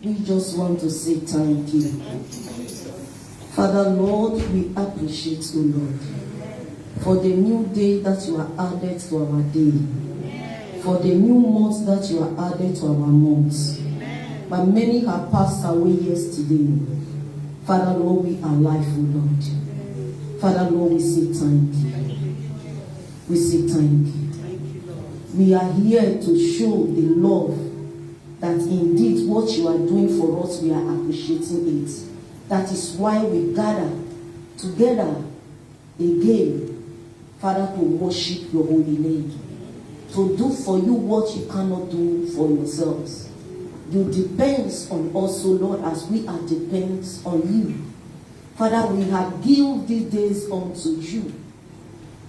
We just want to say thank you. Father, Lord, we appreciate you, Lord, for the new day that you are added to our day, for the new month that you are added to our months. But many have passed away yesterday. Father, Lord, we are alive, O Lord. Father, Lord, we say thank you. We say thank you. We are here to show the love that indeed what you are doing for us, we are appreciating it. That is why we gather together again, Father, to worship your holy name. To do for you what you cannot do for yourselves. You depends on us, O Lord, as we are depends on you. Father, we have given these days unto you.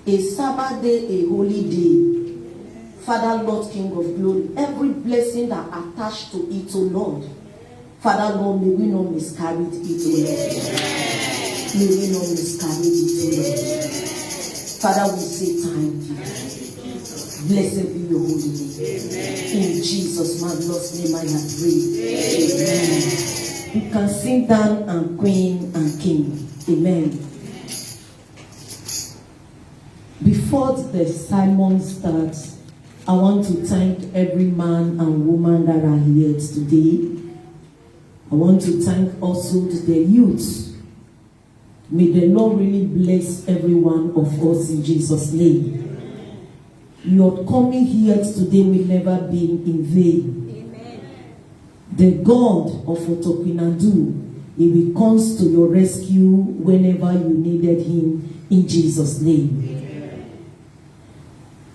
A Sabbath day, a holy day. Father, Lord, King of glory, every blessing that attached to it, O Lord. Father, Lord, may we not miscarry it, O Lord. May we not miscarry it, O Lord. Father, we say thank you. Blessed be your holy name. In Jesus' marvelous name I have prayed. Amen. You can sing down and Queen and King. Amen. Before the sermon starts, I want to thank every man and woman that are here today. I want to thank also the youth. May the Lord really bless every one of us in Jesus' name. Your coming here today will never be in vain. Amen. The God of Otokpinadu, He will come to your rescue whenever you needed Him in Jesus' name. Amen.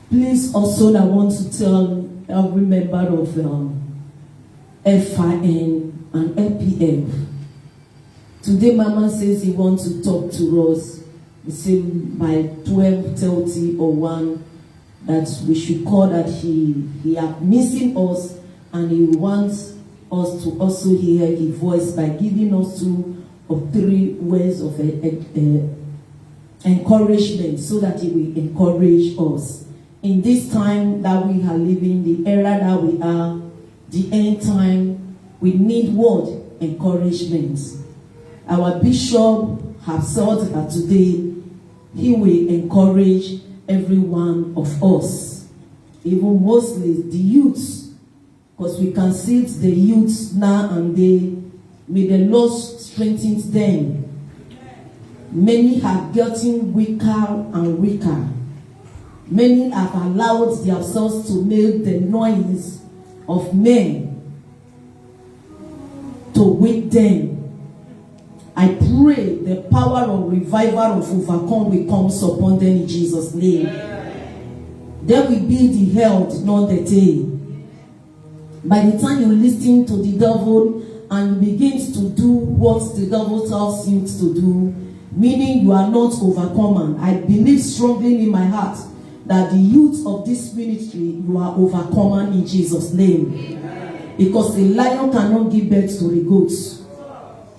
Please also, I want to tell every member of FIN and LPF. Today, Mama says he wants to talk to us. He said by 12:30 or 1 that we should call that he are missing us, and he wants us to also hear his voice by giving us 2 or 3 words of encouragement, so that he will encourage us. In this time that we are living, the era that we are, the end time, we need word encouragement. Our bishop has said that today he will encourage every one of us, even mostly the youths, because we can see the youths now and then. May the Lord strengthen them. Many have gotten weaker and weaker. Many have allowed themselves to make the noise of men to wake them. I pray the power of revival of overcome will come upon them in Jesus' name. There will be the health, not the tail. By the time you listen to the devil and begin to do what the devil tells you to do, meaning you are not overcomer, I believe strongly in my heart that the youth of this ministry, you are overcomer in Jesus' name. Because the lion cannot give birth to the goats,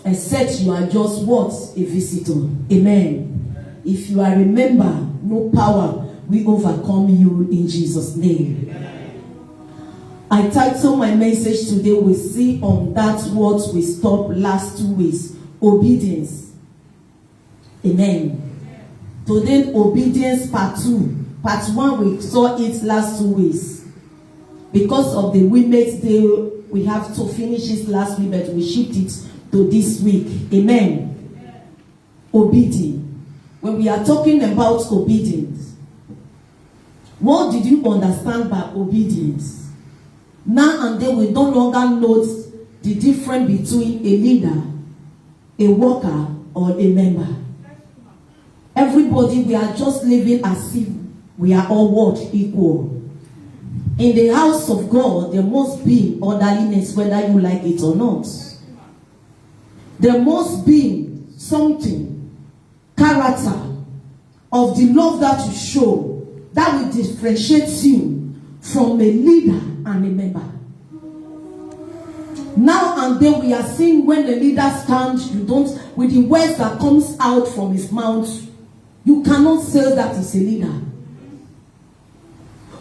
except you are just what? A visitor. Amen. If you are a member, no power will overcome you in Jesus' name. I title my message today, we see on that what we stopped last 2 weeks, obedience. Amen. Today, obedience part 2. Part 1, we saw it last 2 weeks. Because of the Women's Day, we have to finish it last week, but we shift it to this week. Amen. Obedience. When we are talking about obedience, what did you understand by obedience? Now and then we no longer note the difference between a leader, a worker, or a member. Everybody, we are just living as if we are all what? Equal. In the house of God, there must be orderliness, whether you like it or not. There must be something, character of the love that you show that will differentiate you from a leader and a member. Now and then we are seeing when the leader stands, you don't, with the words that comes out from his mouth, you cannot say that he's a leader.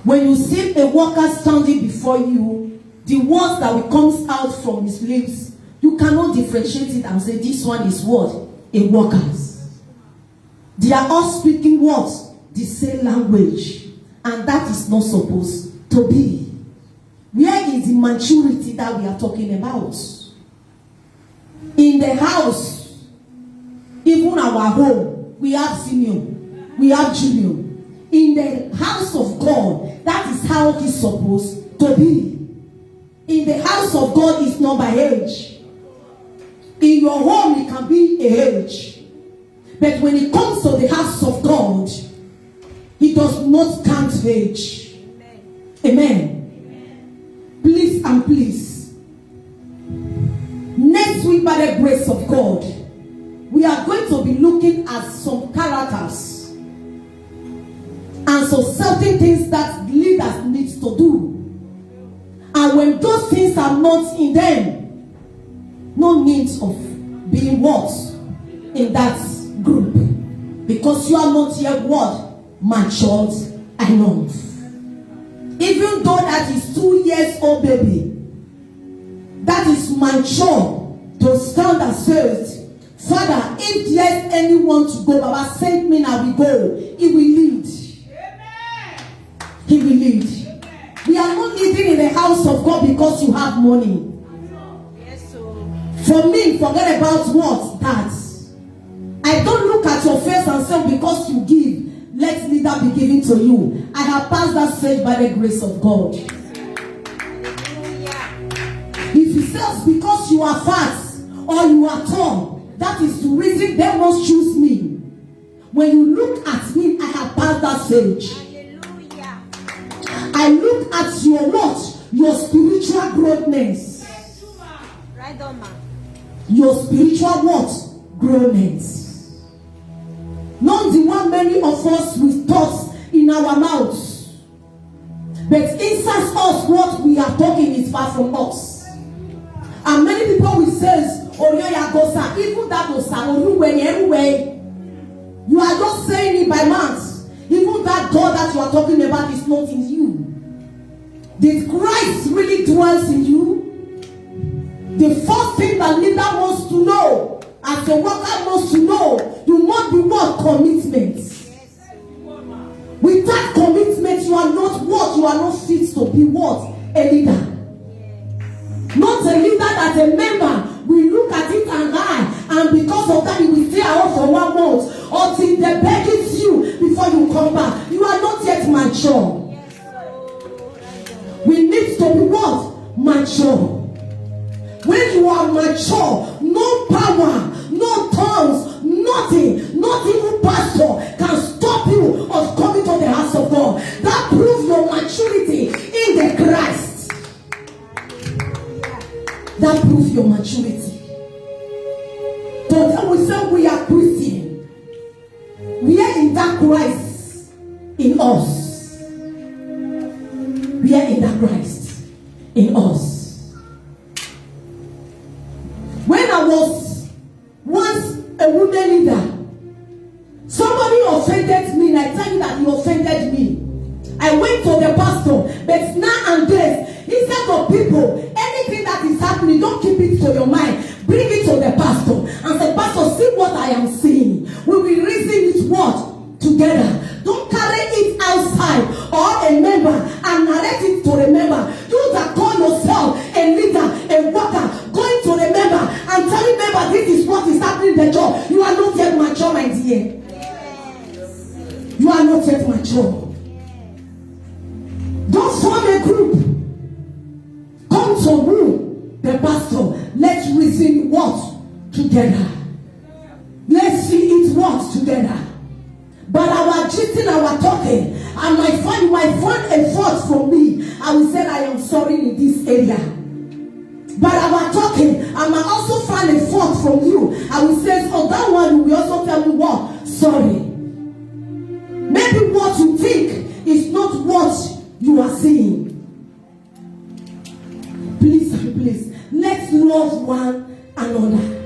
When you see a worker standing before you, the words that will comes out from his lips You cannot differentiate it and say this one is what? A workers. They are all speaking what? The same language. And that is not supposed to be. Where is the maturity that we are talking about? In the house, even our home, we have senior, we have junior. In the house of God, that is how it is supposed to be. In the house of God, it's not by age. In your home, it can be a age. But when it comes to the house of God, it does not count age. Amen. Please and please. Next week, by the grace of God, we are going to be looking at some characters and some certain things that leaders need to do. And when those things are not in them, no need of being what? In that group. Because you are not yet what? Matured enough. Even though that is 2 years old baby, that is mature to stand and say, Father, if there's anyone to go, Baba, send me now, we go. He will lead. Amen. He will lead. Amen. We are not leading in the house of God because you have money. Yes, for me, forget about what? That. I don't look at your face and say, because you give, let leader be given to you. I have passed that stage by the grace of God. If he says because you are fat or you are tall, that is the reason they must choose me. When you look at me, I have passed that stage. Hallelujah. I look at your what? Your spiritual greatness. Right on, man. Your spiritual what? Greatness. Not the one many of us with thoughts in our mouths. But inside us, what we are talking is far from us. And many people will say, oh, yeah, go, sir. Even that was anyway. You are just saying it by mouth. Even that God that you are talking about is not in you. Did Christ really dwells in you? The first thing that leader wants to know, as a worker wants to know, you must be what? Commitment. Without commitment, you are not what? You are not fit to be what? A leader. Not a leader that a member will look at it and lie, and because of that, you will stay out for 1 month until they beg you before you come back. You are not yet mature. We need to be what? Mature. When you are mature, no power, no tongues, nothing, not even pastor can stop you of coming to the house of God. That proves your maturity in the Christ. That proves your maturity. But we say we are Christian. We are in that Christ in us. We are in that Christ in us. When I was once a woman leader, somebody offended me, and I tell you that he offended me. I went to the pastor, but now and then, instead of people, anything that is happening, don't keep it to your mind. Bring it to the pastor and say, Pastor, see what I am seeing. We will reason it what? Together. Don't carry it outside or a member and narrate it to the member. You that call yourself a leader, a worker, going to the member and telling member this is what is happening in the job. You are not yet mature, my dear. You are not yet mature. Don't form a group. Come to who? The pastor. Let's reason what? Together. Let's see it what? Together. But our cheating, our talking, and my friend might find a fault from me. I will say I am sorry in this area. But our talking, I might also find a fault from you. I will say, oh, that one will also tell me what? Sorry. Maybe what you think is not what you are seeing. Please, please, let's love one another.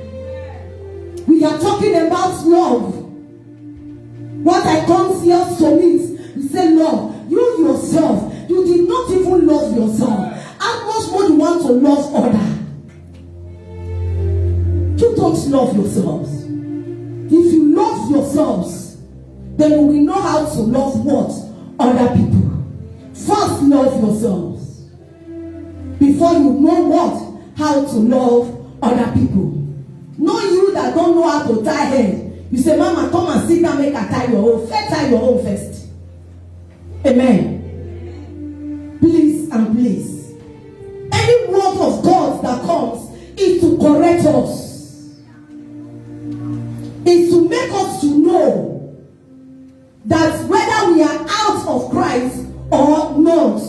We are talking about love. What I come here to meet, you say love. You yourself, you did not even love yourself. How much more do you want to love others? love yourselves. If you love yourselves, then we will know how to love what? Other people. First, love yourselves before you know what? How to love other people. No, you that don't know how to tie hair. You say, Mama, come and sit down, make a tie your own. First, tie your own first. Amen. Please and please. Any word of God that comes is to correct us. Is to make us to know that whether we are out of Christ or not,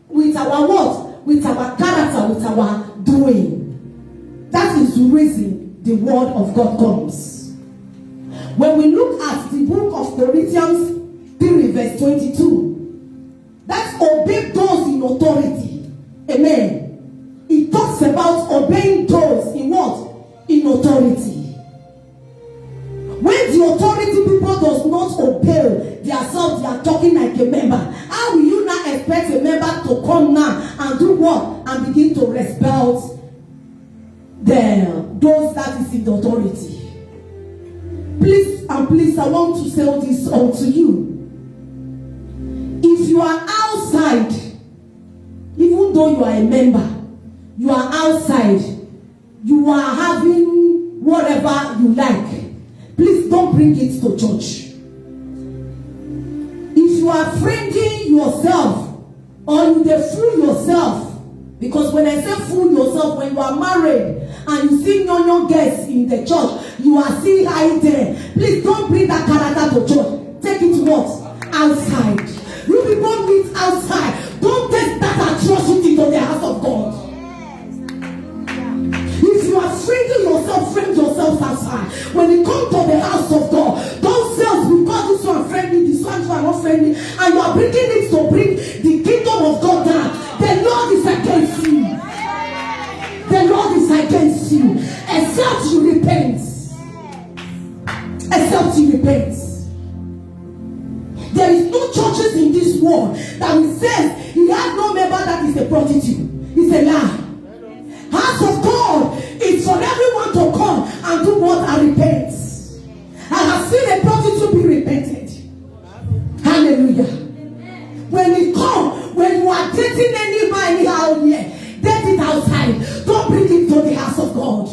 with our what? With our character, with our doing. That is the reason the word of God comes. When we look at the book of Corinthians 3 verse 22, that's obey those in authority. Amen. It talks about obeying those in what? In authority. When the authority people does not obey themselves, they are talking like a member. How will you now expect a member to come now and do what? And begin to respect those that is in the authority. Please and please, I want to say this unto you. If you are outside, even though you are a member, you are outside, you are having whatever you like, please don't bring it to church. If you are friending yourself or you fool yourself, because when I say fool yourself, when you are married and you see young girls in the church, you are still high there. Please don't bring that character to church. Take it to what? Outside. You people meet outside. Don't take that atrocity to the house of God. If you are friending yourself, friend yourself outside. When it comes to the house of God, don't say because this one friendly, this one are not friendly, and you are bringing it to bring the kingdom of God down. The Lord is against you. The Lord is against you. Except you repent. Except you repent. There is no churches in this world that will say he has no member that is a prostitute. It's a lie. House of God is for everyone to come and do what? And repent. I have seen a prostitute be repented. Hallelujah. When it comes, when you are dating any man anyhow here, date it outside. Don't bring it to the house of God.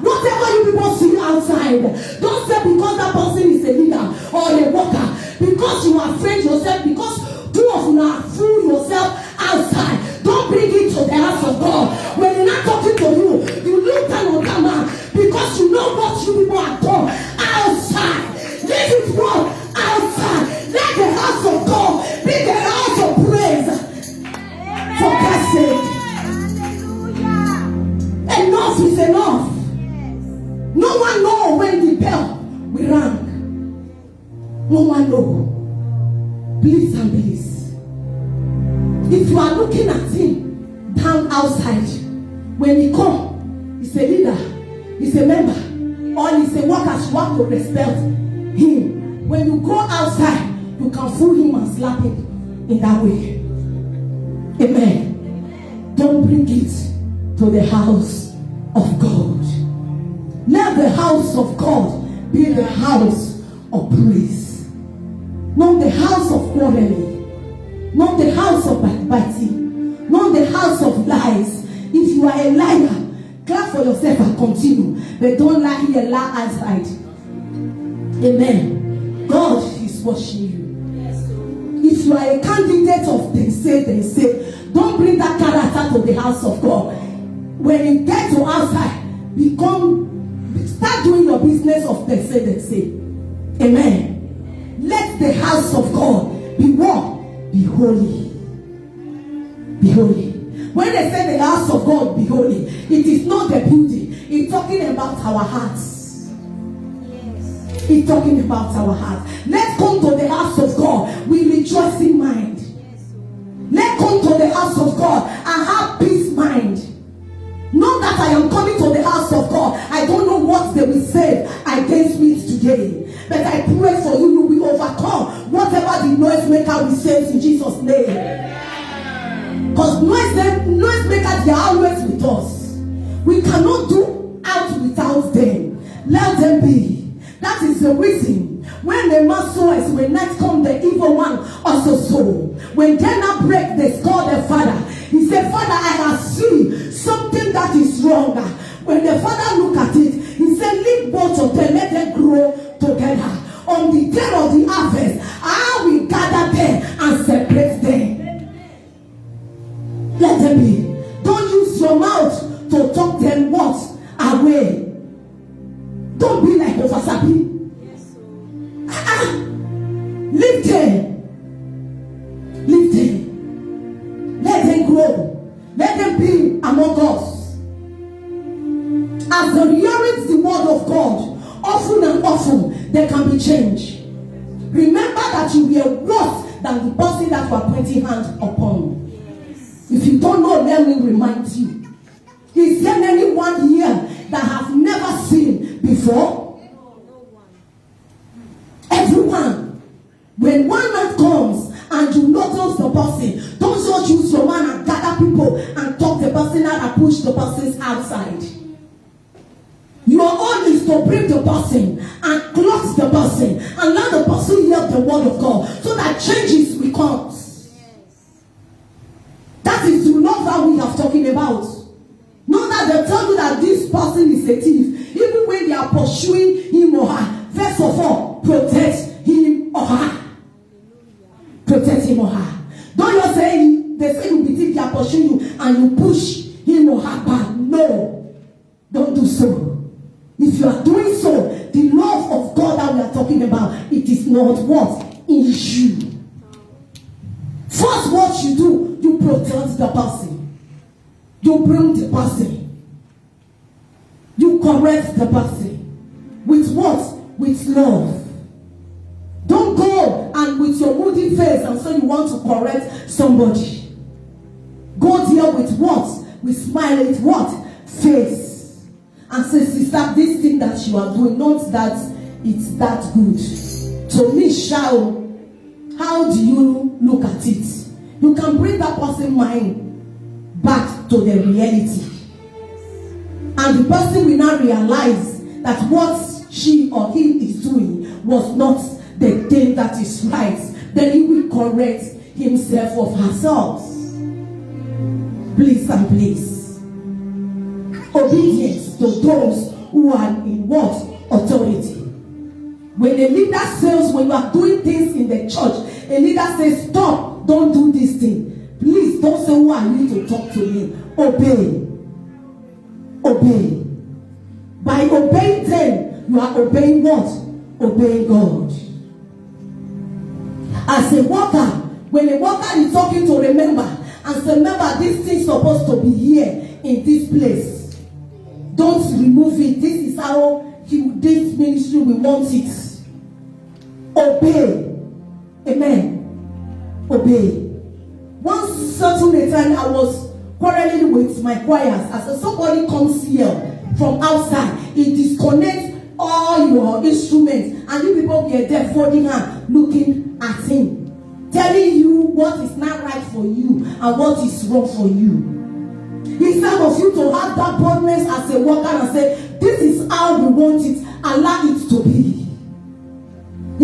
Whatever you people see outside, don't say because that person is a leader or a worker, because you are friends yourself, because two of you are fool yourself outside. Don't bring it to the house of God. When they're not talking to you, you look down on that man because you know what you people are done outside. Let it work outside. Let the house of God be the house of praise. For God's sake. Enough is enough. No one knows when the bell will ring. No one knows. Please and please. If you are looking at him down outside, when he come, he's a leader, he's a member, or he's a worker, you have to respect him. When you go outside, you can fool him and slap him in that way. Amen. Don't bring it to the house of God. Let the house of God be the house of praise. Not the house of quarreling. Not the house of backbiting. Not the house of lies. If you are a liar, clap for yourself and continue. But don't lie here, lie outside. Amen. God is watching you. If you are a candidate of they say, don't bring that character to the house of God. When you get to outside, start doing your business of they say. Amen. Let the house of God be what? Be holy. Be holy. When they say the house of God be holy, it is not the building. It's talking about our hearts. Yes. It's talking about our hearts. Let's come to the house of God with rejoicing mind. Yes. Let's come to the house of God and have peace mind. Not that I am coming to the house of God, I don't know what they will say against me today. But I pray for you, you will overcome whatever the noisemaker will say in Jesus' name. Because noisemakers, they are always with us. We cannot do out without them. be. That is the reason when the man sows, when night come, the evil one also sow. When they now break, they scold the father. He said, Father, I have seen something that is wrong. When the father look at it, he said, leave both of them, let them grow together. On the day of the harvest, I will gather them and separate them. Let them be. Don't use your mouth to talk them what? Away. Don't be like Ofasabi. Leave them. Leave them. Let them grow. Let them be among us. As they hear the word of God, often and often, there can be change. Remember that you were worse than the person that you are pointing hands upon. If you don't know, let me remind you. Is there anyone here that has never seen before? Everyone. When one night comes and you notice the person, don't just use your man and gather people and talk the person out and push the person outside. Your own is to bring the person and clothe the person and let the person hear the word of God so that changes will come. That is the love that we are talking about. Not that they tell you that this person is a thief. Even when they are pursuing him or her, first of all, protect him or her. Protect him or her. Don't just say, they say you be thief, they are pursuing you and you push him or her back. No. Don't do so. If you are doing so, the love of God that we are talking about, it is not what? In you. First, what you do, you protect the person. You bring the person. You correct the person. With what? With love. Don't go and with your moody face and say you want to correct somebody. Go there with what? With smiling what? Face. And say, sister, this thing that you are doing, not that it's that good. To me, how do you look at it? You can bring that person's mind back to the reality. And the person will now realize that what she or he is doing was not the thing that is right. Then he will correct himself or herself. Please and please. Obedience to those who are in what? Authority. When a leader says, when you are doing things in the church, a leader says, stop, don't do this thing. Please don't say, who are you to talk to me? Obey. Obey. By obeying them, you are obeying what? Obeying God. As a worker, when a worker is talking to remember, and say, remember, this thing is supposed to be here in this place. Don't remove it. This is how this ministry we want it. Obey. Amen. Obey. Once certain time I was quarreling with my choirs. As somebody comes here from outside, he disconnects all your instruments, and you people be there folding hand, looking at him, telling you what is not right for you and what is wrong for you. It's time for you to have that boldness as a worker and say, this is how we want it, allow it to be.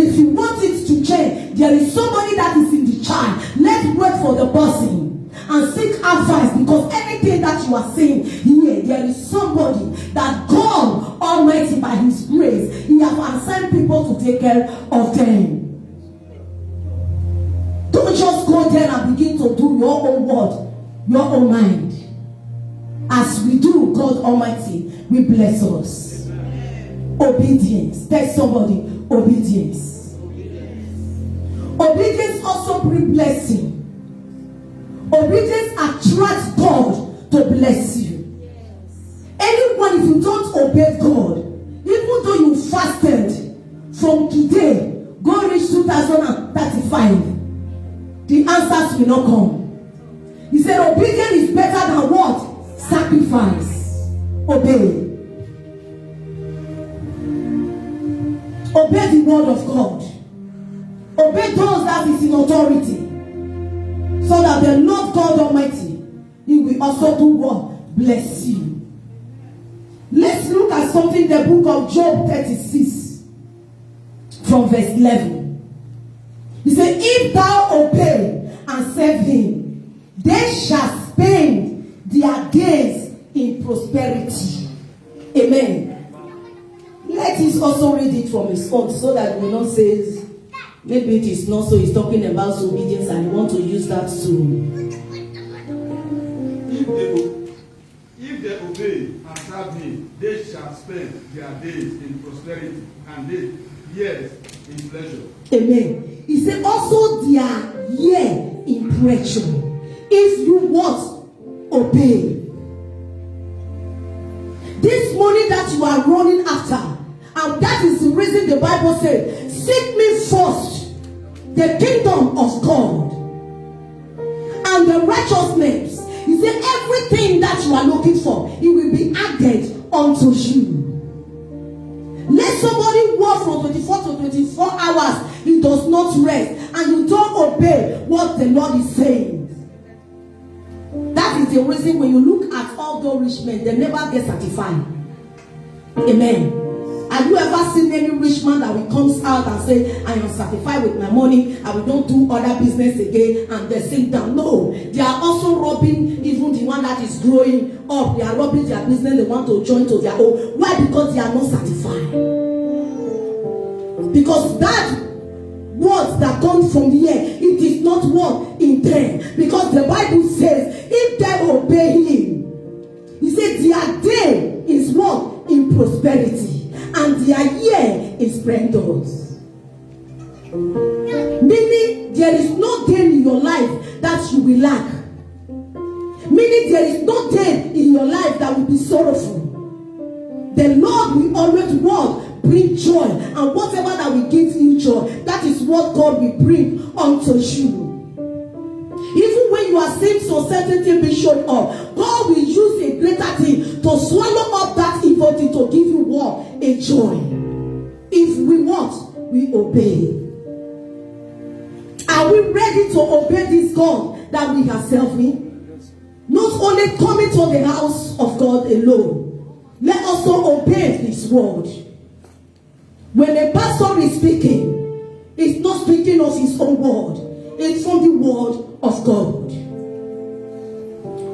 If you want it to change, there is somebody that is in the charge. Let's wait for the person and seek advice, because anything that you are saying here, there is somebody that God Almighty, by His grace, He has assigned people to take care of them. Don't just go there and begin to do your own word, your own mind. As we do, God Almighty will bless us. Obedience. Tell somebody, obedience. Obedience also brings blessing. Obedience attracts God to bless you. Anyone, if you don't obey God, even though you fasted from today, go reach 2035, the answers will not come. He said obedience is better than what? Sacrifice. Obey. Obey the word of God. Obey those that is in authority, so that the Lord God Almighty, He will also do what? Bless you. Let's look at something in the book of Job 36 from verse 11. He said, if thou obey and serve him, they shall spend their days in prosperity. Amen. Let us also read it from his own so that we not say maybe it is not so. He's talking about obedience and you want to use that to. If they obey and serve him, they shall spend their days in prosperity and their years in pleasure. Amen. He said also their year in pleasure. If you what? Obey. This money that you are running after, and that is the reason the Bible said, seek me first, the kingdom of God and the righteousness. He said everything that you are looking for, it will be added unto you. Let somebody work from 24 to 24 hours. He does not rest, and you don't obey what the Lord is saying. That is the reason when you look at all those rich men, they never get satisfied. Amen. Have you ever seen any rich man that will comes out and say, I am satisfied with my money, I will not do other business again, and they sit down? No, they are also robbing even the one that is growing up. They are robbing their business, they want to join to their own. Why? Because they are not satisfied. Because that words that come from here, it is not what in them. Because the Bible says, if they obey him, he said their day is what? In prosperity, and their year is splendors. Meaning there is no day in your life that you will lack. Meaning there is no day in your life that will be sorrowful. The Lord will always what? Bring joy, and whatever that will give you joy, that is what God will bring unto you. Even when you are seeing some certain thing being shown up, God will use a greater thing to swallow up that evil thing to give you what? A joy. If we what? We obey. Are we ready to obey this God that we are serving? Not only coming to the house of God alone, let us also obey His word. When a pastor is speaking, he's not speaking of his own word. It's from the word of God.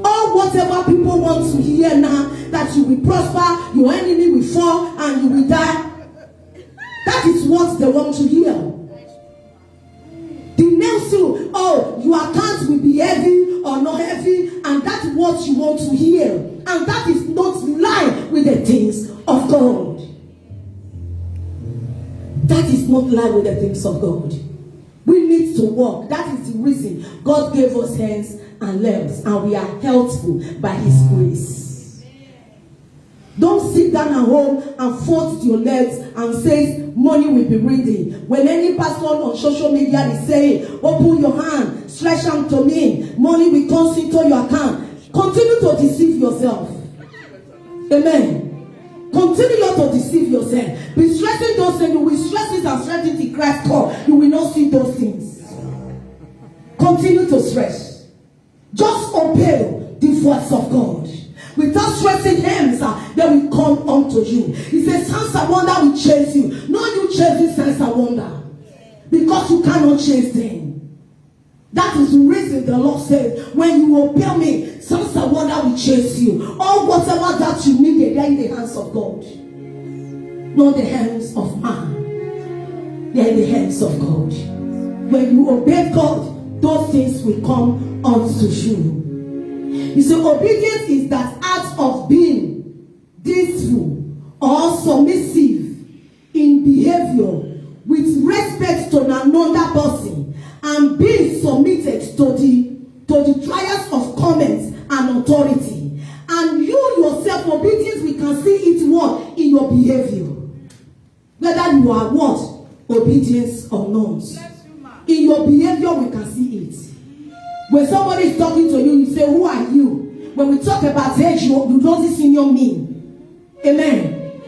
Or whatever people want to hear now, that you will prosper, your enemy will fall, and you will die. That is what they want to hear. The next thing, oh, your account will be heavy or not heavy, and that's what you want to hear. And that is not in line with the things of God. That is not in line with the things of God. We need to walk. That is the reason God gave us hands and legs, and we are healthful by His grace. Don't sit down at home and fold your legs and say money will be reading. When any pastor on social media is saying, open your hand, stretch them to me, money will come into your account. Continue to deceive yourself. Amen. Continue not to deceive yourself. Be stressing those things. You will stress it and stress it in Christ's call. You will not see those things. Continue to stress. Just obey the voice of God. Without stressing him, they will come unto you. He says, signs and wonder will chase you. No, you chasing signs and wonder. Because you cannot chase them. That is the reason the Lord said, when you obey me, signs and wonder will chase you. All whatever that you need, they are in the hands of God. Not the hands of man. They are in the hands of God. When you obey God, those things will come unto you. You see, obedience is that act of being peaceful or submissive in behavior with respect to another person and being submitted to the trials of comments and authority. And you yourself, obedience, we can see it what in your behavior. Whether you are what? Obedience or not. In your behavior, we can see it. When somebody is talking to you, you say, who are you? When we talk about age, you don't see senior mean. Amen.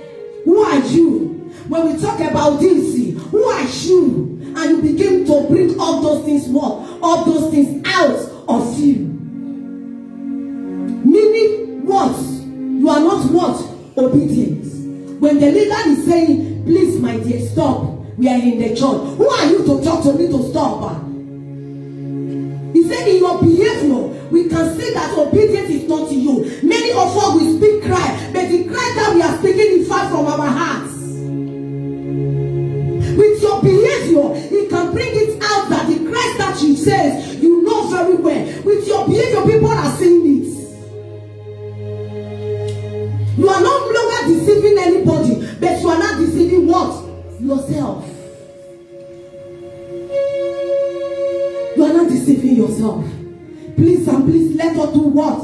Who are you? When we talk about this, who are you? And you begin to bring all those things what? All those things out of you. Meaning what? You are not what? Obedient. When the leader is saying, please my dear, stop, we are in the church. Who are you to talk to me to stop? He said in your behavior, we can see that obedience is not to you. Many of us will speak cry, but the cry that we are speaking is far from our hearts. With your behavior, it can bring it out that the Christ that you say, you know very well. With your behavior, people are seeing it. You are no longer deceiving anybody, but you are not deceiving what? Yourself. You are not deceiving yourself. Please and please, let us do what?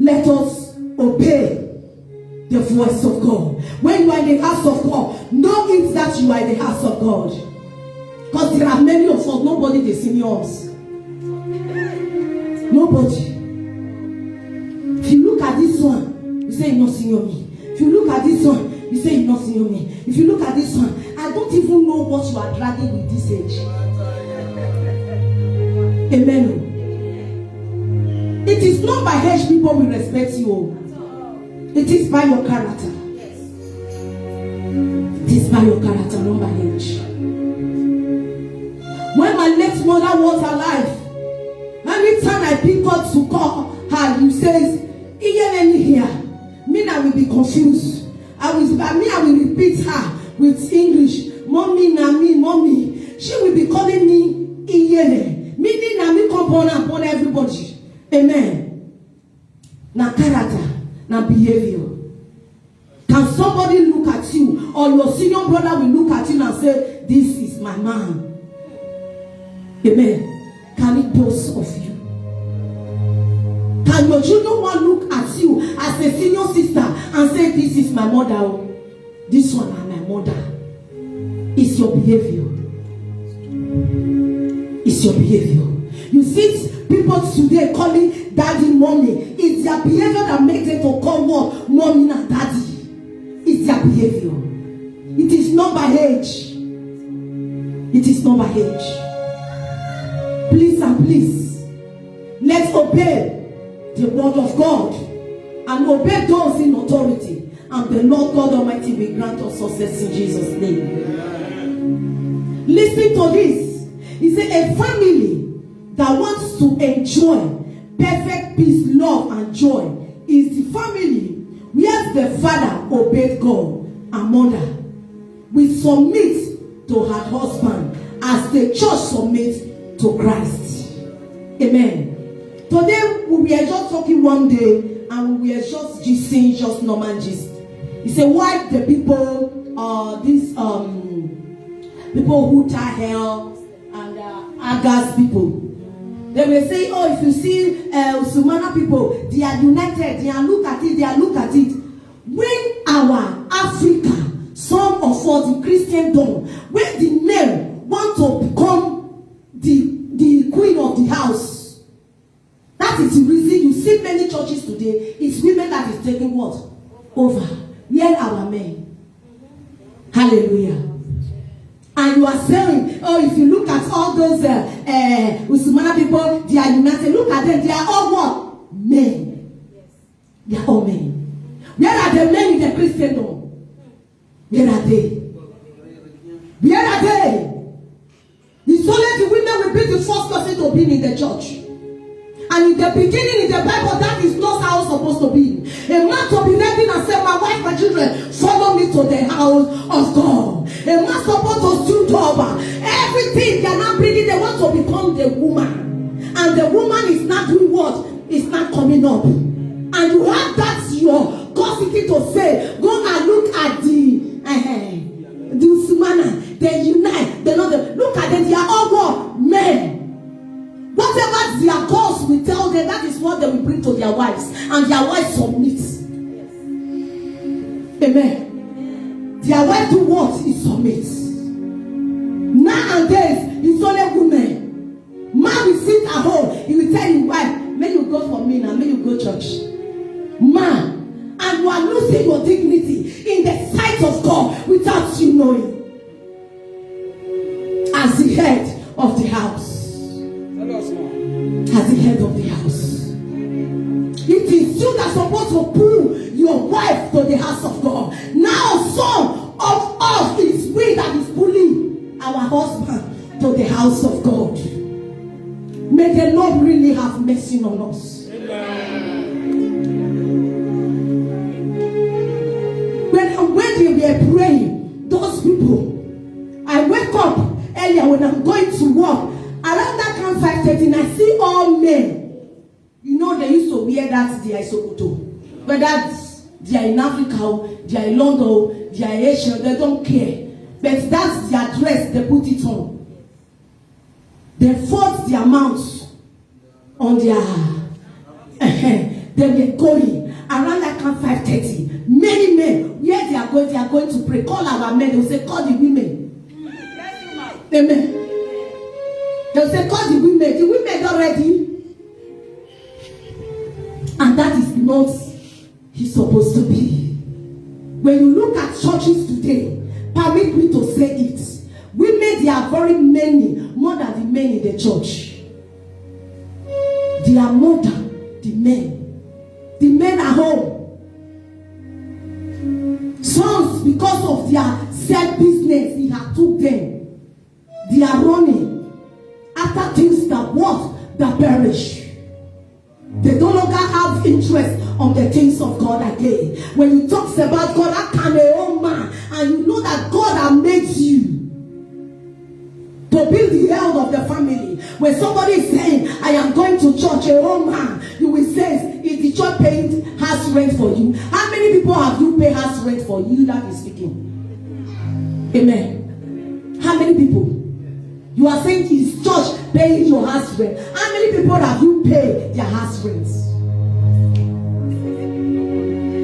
Let us obey the voice of God. When you are in the house of God, know it that you are in the house of God. Because there are many of us, nobody is seeing us. Nobody. If you look at this one, you say you're not seeing me. If you look at this one, you say you're not seeing me. If you look at this one, I don't even know what you are dragging with this age. Amen. It is not by age people will respect you. It is by your character. It is by your character, not by age. When my late mother was alive, anytime I pick up to call her, you say, here. Me, I will be confused. I will repeat her with English. Mommy, mommy. She will be calling me Iyele. Meaning na me come upon everybody. Amen. Na character, na behavior. Can somebody look at you, or your senior brother will look at you and say, this is my man? Amen. Can it boast of you? Can your junior one look at you as a senior sister and say, this is my mother? This one is my mother. It's your behavior. It's your behavior. You see people today calling daddy mommy. It's their behavior that makes them to call what? Mommy and daddy. It's their behavior. It is not by age. It is not by age. Please and please, let's obey the word of God and obey those in authority, and the Lord God Almighty will grant us success in Jesus' name. Listen to this. He said a family that wants to enjoy perfect peace, love, and joy is the family where the father obeyed God and mother will submit to her husband as the church submits to Christ. Amen. Today we were just talking one day and we were just saying just normal gist. He said, why the people, people who tie hair and Agas people, they will say, oh, if you see Sumana people, they are united, they are look at it. When our Africa, some of us, the Christendom, when the men want to become the queen of the house, that is the reason you see many churches today, it's women that is taking what? Over. Where are our men? Hallelujah. And you are saying, oh, if you look at all those Usumana people, they are united. Look at them, they are all what? Men. They are all men. Where are the men in the Christendom? Where are they? Where are they? It's only the women will be the first person to be in the church. And in the beginning, in the Bible, that is not how it's supposed to be. A man to be ready and say, my wife, my children, follow me to the house of God. A man supposed to stoop over everything they are not bringing. They want to become the woman, and the woman is not doing what? It's not coming up. And you have that your gossiping to say, go and look at the Sumana, they unite, they know them. Look at them, they are all what? Men. Whatever their gods will tell them, that is what they will bring to their wives, and their wives submit. Amen. Their wife do what? Is submit. Nowadays, it's only women. Man will sit at home, he will tell his wife, may you go for me now, may you go church. Man, and you are losing your dignity in the sight of God without you knowing. As the head of the house. As the head of the house. It is you that are supposed to pull your wife to the house of God. Now house of God. May the Lord really have mercy on us. When they were praying, those people, I wake up earlier when I'm going to work, around that time 5:30, I see all men. You know, they used to wear that their Sokoto. Whether they are in Africa, they are in London, they are in Asia, they don't care. But that's their dress, they put it on. They fold their mouths on their they were going around that camp 5:30. Many men, where they are going to pray. Call our men, they will say, call the women. Amen. They will say, call the women. The women are ready. And that is not he's supposed to be. When you look at churches today, permit me to say it. Women, there are very many, more than the men in the church. They are more than the men. The men are home. Sons, because of their self-business, he had took them. They are running after things that what? That perish. They no longer have interest on the things of God again. When you talk about God, how can a old man, and you know that God has made you to be the head of the family. When somebody is saying, I am going to church, a old man, you will say, is the church paying house rent for you? How many people have you paid house rent for you that is speaking? Amen. How many people? You are saying is church paying your house rent? How many people have you paid their house rents?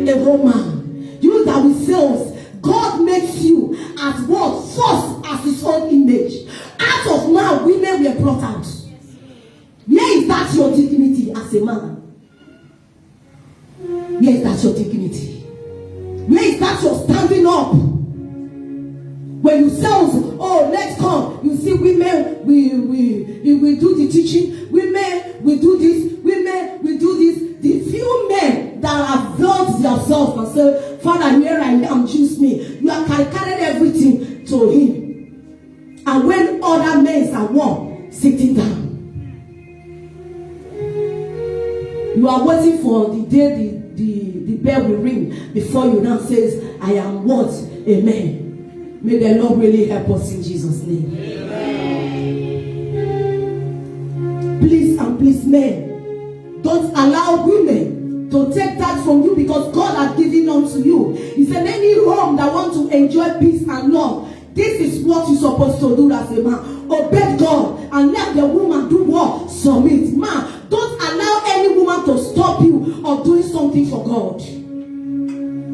A woman, you that will sales, God makes you as what? First as his own image. Out of man, women were brought out. Where is that your dignity as a man? Where is that your dignity? Where is that your standing up? When you say, oh, let's come, you see women, we do the teaching, women, we do this, women, we do this. The few men that have built themselves and say, Father, here I am, choose me. You are carrying everything to him. And when other men are one, sitting down, you are waiting for the day the bell will ring before you now says, I am what? Amen. May the Lord really help us in Jesus' name. Amen. Please and please, men, don't allow women to take that from you because God has given unto you. He said, any home that wants to enjoy peace and love, this is what you're supposed to do as a man. Obey God and let the woman do what? Submit. Man, don't allow any woman to stop you of doing something for God.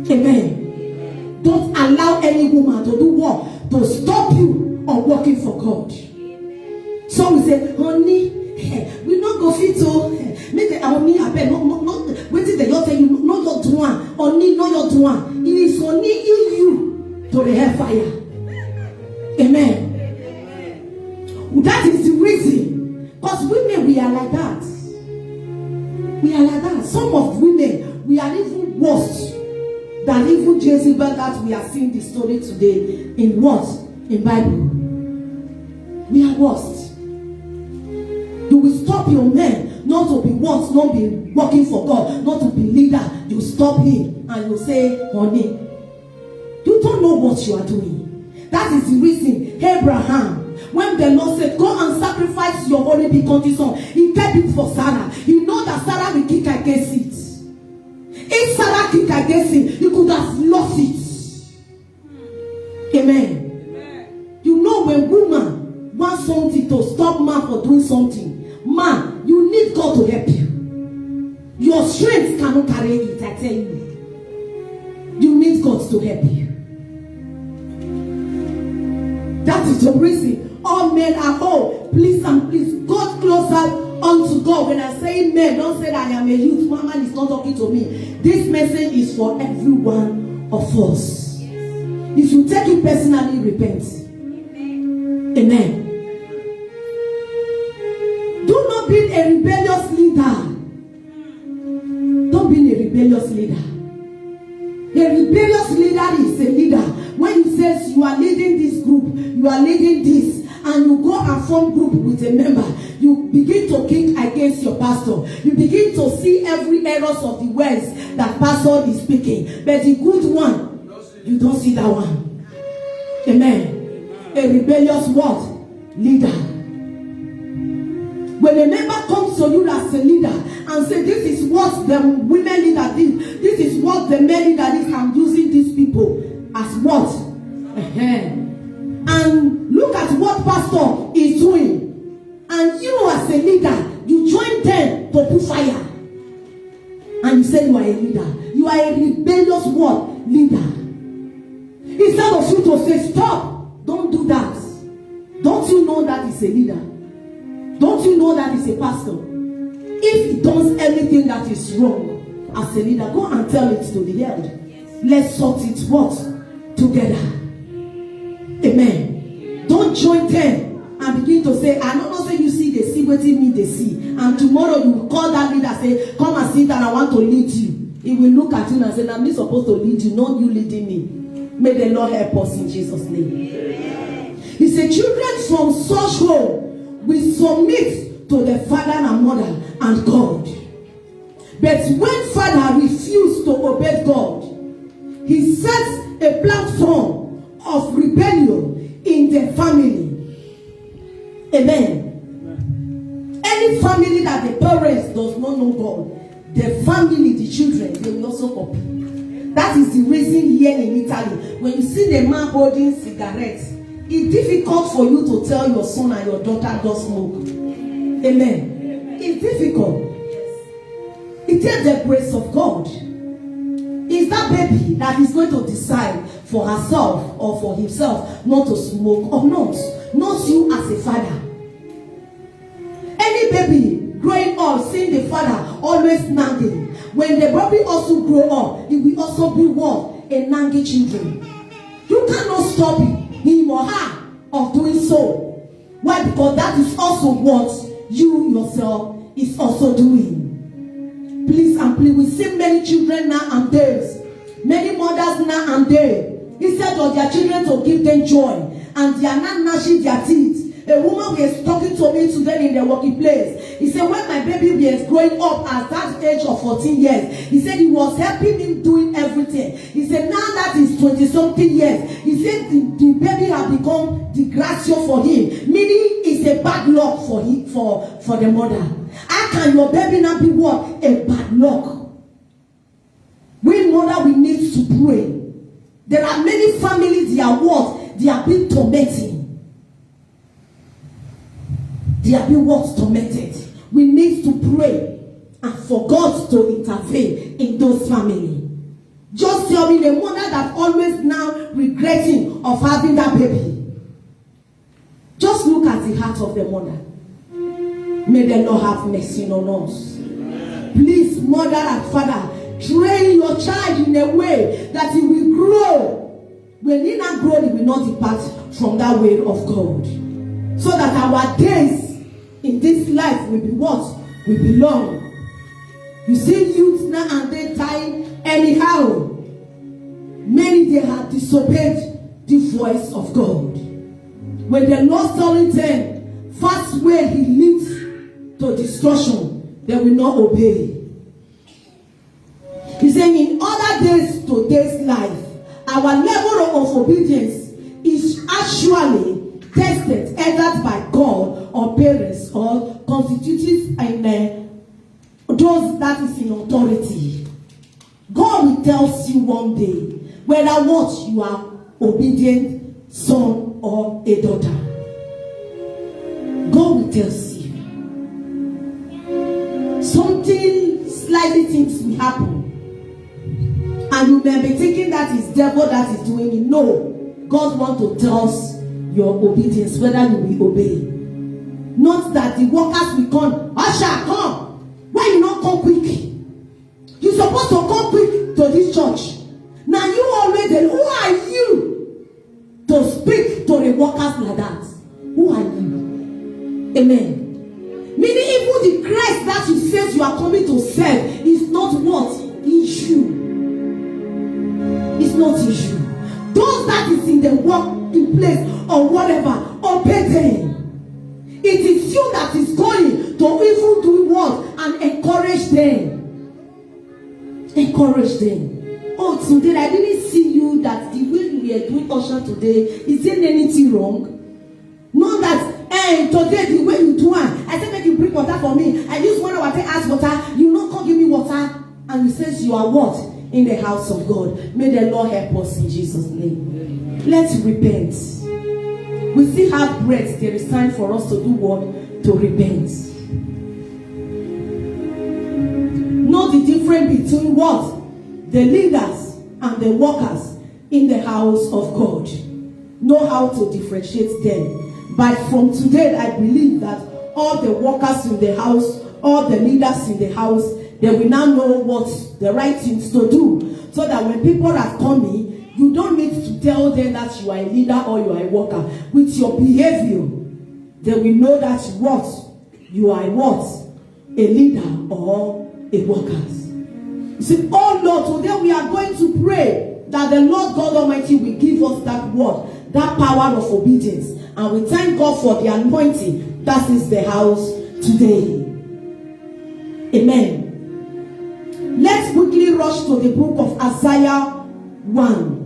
Amen. Don't allow any woman to do what? To stop you on working for God. Some will say, honey, we not go fit to make the honey happen. No, wait till the Lord tell you, no your doing. Honey, no your doing. It is only in you to the hellfire. Amen. That is the reason. Because women, we are like that. We are like that. Some of women, we are even worse than even Jezebel that we are seeing the story today. In what? In Bible. We are worse. You will stop your men not to be what? Not be working for God, not to be leader. You stop him and you say, honey, you don't know what you are doing. That is the reason Abraham, when the Lord said, go and sacrifice your only begotten son, he kept it for Sarah. You know that Sarah will kick against it. If Sarah kicked against it, you could have lost it. Amen. You know when woman wants something to stop man for doing something, man, you need God to help you. Your strength cannot carry it, I tell you. You need God to help you. That is the reason all men are whole. Please and please, God closer unto God. When I say men, don't say that I am a youth. One man is not talking to me. This message is for every one of us. If you take it personally, repent. Amen. Do not be a rebellious leader. Don't be a rebellious leader. A rebellious leader is a leader when he says you are leading this group, you are leading this, and you go and form group with a member, you begin to kick against your pastor. You begin to see every errors of the words that pastor is speaking. But the good one, you don't see that one. Amen. A rebellious what? Leader. When a member comes to you as a leader and say, this is what the women leader did, this is what the men leader did, I'm using these people as what? And look at what pastor is doing. And you as a leader, you join them to put fire. And you say you are a leader. You are a rebellious what? Leader. Instead of you to say, stop, don't do that. Don't you know that is a leader? Don't you know that is a pastor? If he does anything that is wrong as a leader, go and tell it to the head. Let's sort it what? Together. Amen. Don't join them and begin to say, I don't know, say you see, they see what me they see. And tomorrow you will call that leader and say, come and sit down, I want to lead you. He will look at you and say, I'm not supposed to lead you, not you leading me. May the Lord help us in Jesus' name. He said, children from such home will submit to the father and mother and God. But when father refused to obey God, he sets a platform of rebellion in the family. Amen. Any family that the parents does not know God, the family, the children, they will also copy. That is the reason here in Italy, when you see the man holding cigarettes, it's difficult for you to tell your son and your daughter don't smoke. Amen. It's difficult. It is the grace of God. It's that baby that is going to decide for herself or for himself not to smoke or not. Not you as a father. Any baby growing up, seeing the father always nagging, when the baby also grow up, it will also be what? A nagging children. You cannot stop him or her of doing so. Why? Because that is also what you yourself is also doing. Please and please, we see many children now and days, many mothers now and then, instead of their children to give them joy, and they are not gnashing their teeth. A woman was talking to me today in the working place. He said, when my baby was growing up at that age of 14 years, he said he was helping him doing everything. He said, now that is 20-something years, he said the baby has become disgraceful for him, meaning it's a bad luck for him, for the mother. How can your baby not be what? A bad luck. We mother, we need to pray. There are many families, they are what? They are being tormented. They are being what? Tormented. We need to pray and for God to intervene in those families. Just tell me, the mother that always now regretting of having that baby. Just look at the heart of the mother. May the Lord have mercy on us. Please, mother and father, train your child in a way that he will grow. When he not grow, he will not depart from that way of God. So that our days in this life will be what? Will be long. You see youth now and then dying anyhow. Many they have disobeyed the voice of God. When the Lord telling them, first way he leads to destruction, they will not obey. He said, in other days to this life, our level of obedience is actually tested either by God or parents or constituted in those that is in authority. God will tell you one day whether what you are obedient son or a daughter. God will tell you. Something slightly things will happen. And you may be thinking that is devil that is doing it. No. God wants to tell us your obedience, whether you will obey. Not that the workers will come. Usher, come. Why you not come quick? You're supposed to come quick to this church. Now you already, who are you to speak to the workers like that? Who are you? Amen. Meaning even the Christ that you say you are coming to serve is not what? Issue. It's not issue. Those that is in the working place or whatever, obey them. It is you that is going to even do what? And encourage them. Encourage them. Oh, today I didn't see you that the way we are doing usher today, is there anything wrong? Not that, hey, today the way you do it, I said make you bring water for me. I use 1 hour to ask water, you not come give me water. And you says you are what? In the house of God. May the Lord help us in Jesus' name. Let's repent. We still have breath. There is time for us to do what? To repent. Know the difference between what? The leaders and the workers in the house of God. Know how to differentiate them. But from today, I believe that all the workers in the house, all the leaders in the house, they will now know what the right things to do. So that when people are coming, you don't need to tell them that you are a leader or you are a worker. With your behavior, they will know that what? You are what? A leader or a worker. You say, oh Lord, today we are going to pray that the Lord God Almighty will give us that word, that power of obedience. And we thank God for the anointing that is the house today. Amen. Let's quickly rush to the book of Isaiah 1.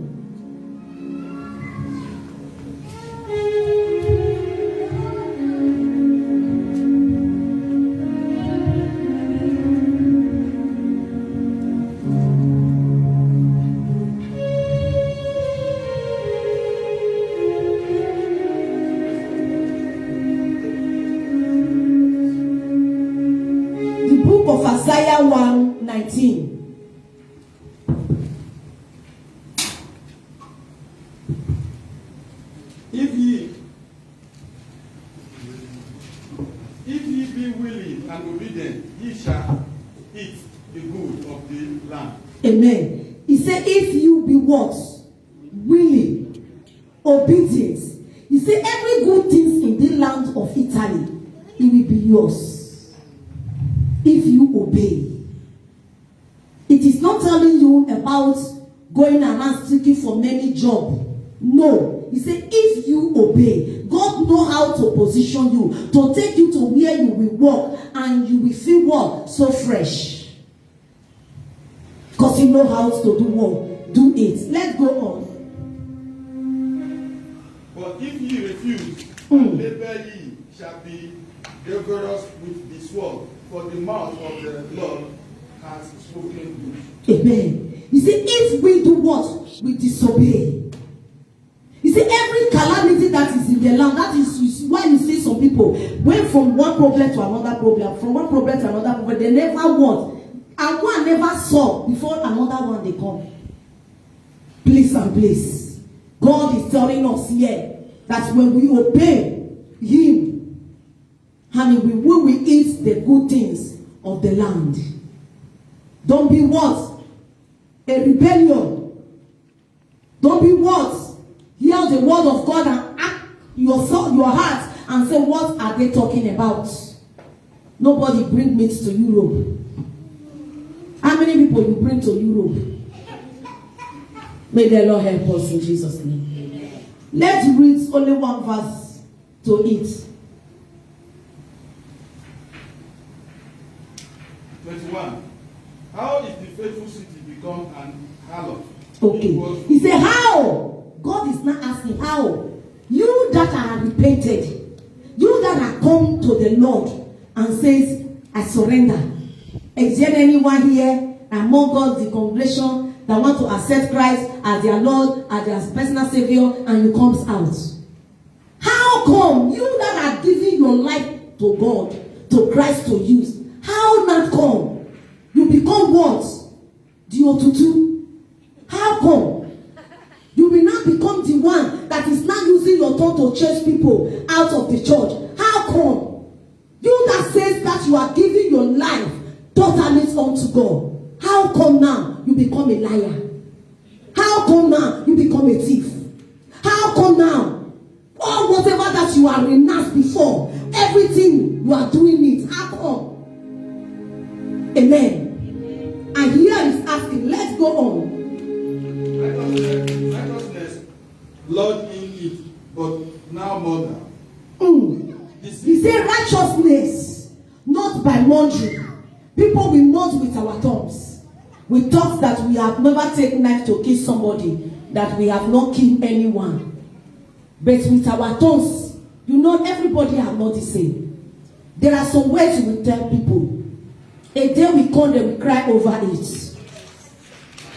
Of Isaiah 1:19. If ye be willing and obedient, ye shall eat the good of the land. Amen. He said, if you be what? Willing, obedience. He said, every good thing in the land of Italy, it will be yours. If you obey. It is not telling you about going around seeking for many jobs. No. He said, if you obey, God know how to position you, to take you to where you will walk, and you will feel what? So fresh. Because you know how to do what? Do it. Let's go on. But if ye refuse, labor ye shall be vigorous with the sword. For the mouth of the Lord has spoken good. Amen. You see, if we do what? We disobey. You see, every calamity that is in the land, that is why you see some people went from one problem to another problem, from one problem to another problem. They never want. And one never saw before another one they come. Please and please. God is telling us here that when we obey Him, and we will eat the good things of the land. Don't be what? A rebellion. Don't be what? Hear the word of God and act your heart and say, what are they talking about? Nobody bring meat to Europe. How many people you bring to Europe? May the Lord help us in Jesus' name. Let's read only one verse to it. 21. How is the faithful city become an harlot? Okay. He said, how? God is not asking how. You that are repented, you that are come to the Lord and says, I surrender. Is there anyone here among us, the congregation, that want to accept Christ as their Lord, as their personal Savior, and you comes out? How come you that are giving your life to God, to Christ to use, how not come? You become what? The otutu. How come? You will not become the one that is not using your tongue to chase people out of the church. How come? You that says that you are giving your life totally unto God. How come now you become a liar? How come now you become a thief? How come now? Or whatever that you are renounced before, everything you are doing it. How come? Amen. And here is asking, let's go on. Righteousness We thought that we have never taken knife to kill somebody, that we have not killed anyone. But with our tongues, you know, everybody are not the same. There are some words we will tell people. A day we come, they will cry over it.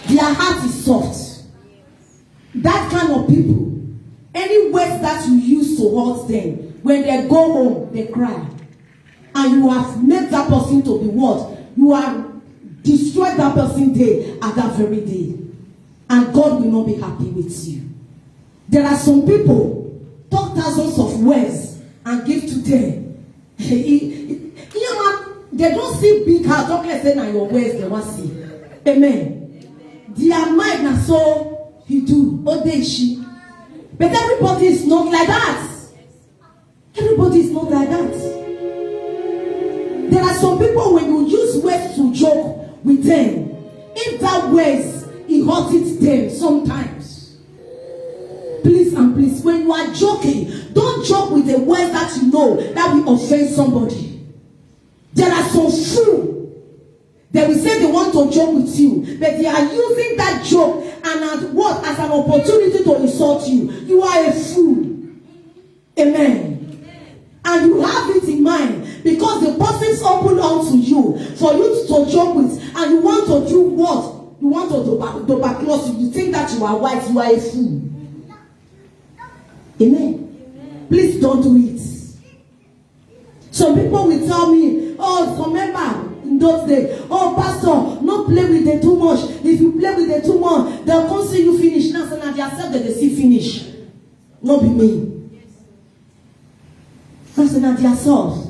Their heart is soft. That kind of people, any words that you use to hurt them, when they go home, they cry. And you have made that person to be what? You have destroyed that person's day at that very day. And God will not be happy with you. There are some people talk thousands of words and give to them. They don't see big house. Don't let say now your words they want to see. Amen. Their mind now so he do. Oh they she. But everybody is not like that. Everybody is not like that. There are some people when you use words to joke with them, if that words it hurts them sometimes. Please and please, when you are joking, don't joke with the words that you know that will offend somebody. There are some fools. They will say they want to joke with you, but they are using that joke and as what? As an opportunity to insult you. You are a fool. Amen. And you have it in mind because the person is open unto you for you to joke with, and you want to do what? You want to tuberculosis. You think that you are white, you are a fool. Amen. Please don't do it. Some people will tell me, oh, remember in those days, oh, pastor, not play with them too much. If you play with them too much, they'll come see you finish. Now, so now they accept that they see finish. Not be me. Now, so now they accept,